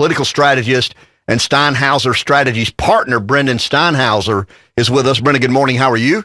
political strategist and Steinhauser Strategies partner, Brendan Steinhauser, is with us. Brendan, good morning. How are you?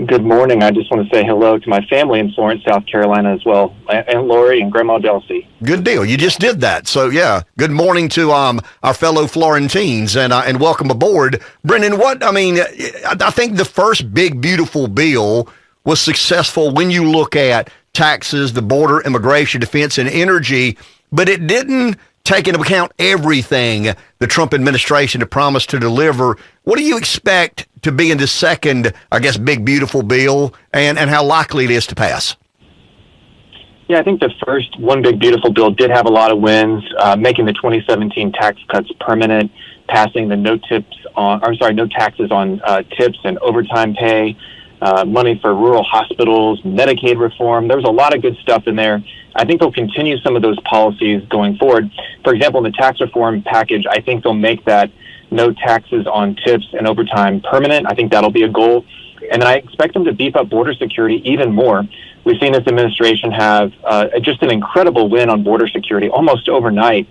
Good morning. I just want to say hello to my family in Florence, South Carolina as well, Aunt Lori and Grandma Delcy. Good deal. You just did that. So, yeah, good morning to our fellow Florentines and welcome aboard. Brendan, I think the first big, beautiful bill was successful when you look at taxes, the border, immigration, defense, and energy, but it didn't take into account everything the Trump administration had promised to deliver. What do you expect to be in the second, I guess, big, beautiful bill, and how likely it is to pass? Yeah, I think the first one big, beautiful bill did have a lot of wins, making the 2017 tax cuts permanent, passing the no taxes on tips and overtime pay, money for rural hospitals, Medicaid reform. There was a lot of good stuff in there. I think they'll continue some of those policies going forward. For example, in the tax reform package, I think they'll make that no taxes on tips and overtime permanent. I think that'll be a goal. And then I expect them to beef up border security even more. We've seen this administration have just an incredible win on border security, almost overnight,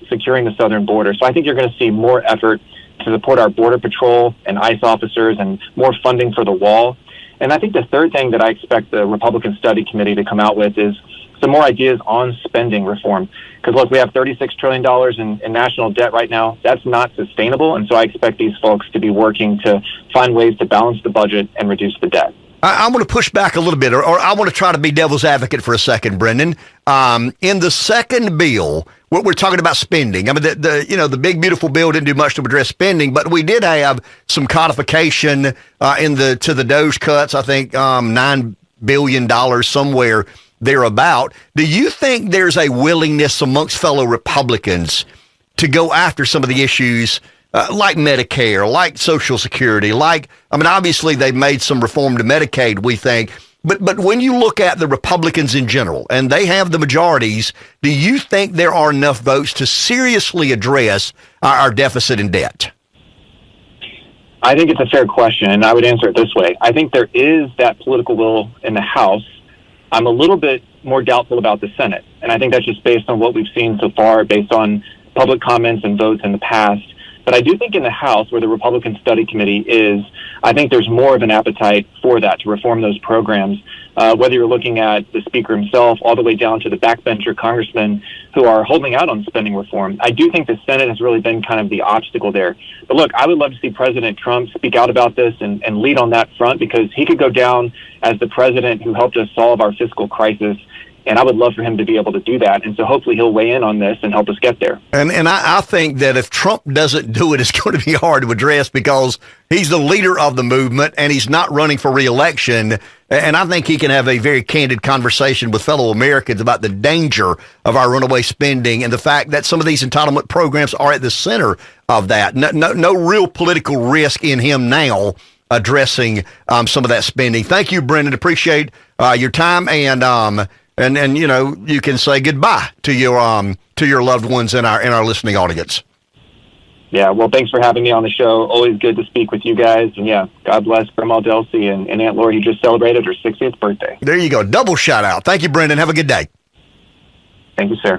securing the southern border. So I think you're going to see more effort to support our Border Patrol and ICE officers and more funding for the wall. And I think the third thing that I expect the Republican Study Committee to come out with is some more ideas on spending reform. Because, look, we have $36 trillion in national debt right now. That's not sustainable. And so I expect these folks to be working to find ways to balance the budget and reduce the debt. I want to push back a little bit, or I want to try to be devil's advocate for a second, Brendan. In the second bill, we're talking about spending. I mean, the big beautiful bill didn't do much to address spending, but we did have some codification to the DOGE cuts. I think $9 billion somewhere thereabout. Do you think there's a willingness amongst fellow Republicans to go after some of the issues? Like Medicare, like Social Security, obviously they've made some reform to Medicaid, we think, but when you look at the Republicans in general, and they have the majorities, do you think there are enough votes to seriously address our deficit and debt? I think it's a fair question, and I would answer it this way. I think there is that political will in the House. I'm a little bit more doubtful about the Senate, and I think that's just based on what we've seen so far, based on public comments and votes in the past. But I do think in the House, where the Republican Study Committee is, I think there's more of an appetite for that, to reform those programs, whether you're looking at the Speaker himself all the way down to the backbencher congressmen who are holding out on spending reform. I do think the Senate has really been kind of the obstacle there. But look, I would love to see President Trump speak out about this and lead on that front, because he could go down as the president who helped us solve our fiscal crisis. And I would love for him to be able to do that. And so hopefully he'll weigh in on this and help us get there. And I think that if Trump doesn't do it, it's going to be hard to address, because he's the leader of the movement and he's not running for re-election. And I think he can have a very candid conversation with fellow Americans about the danger of our runaway spending and the fact that some of these entitlement programs are at the center of that. No real political risk in him now addressing some of that spending. Thank you, Brendan. Appreciate your time, and you can say goodbye to your loved ones in our listening audience. Yeah, well, thanks for having me on the show. Always good to speak with you guys. And yeah, God bless Grandma Delcy and Aunt Lori, who just celebrated her 60th birthday. There you go. Double shout out. Thank you, Brendan. Have a good day. Thank you, sir.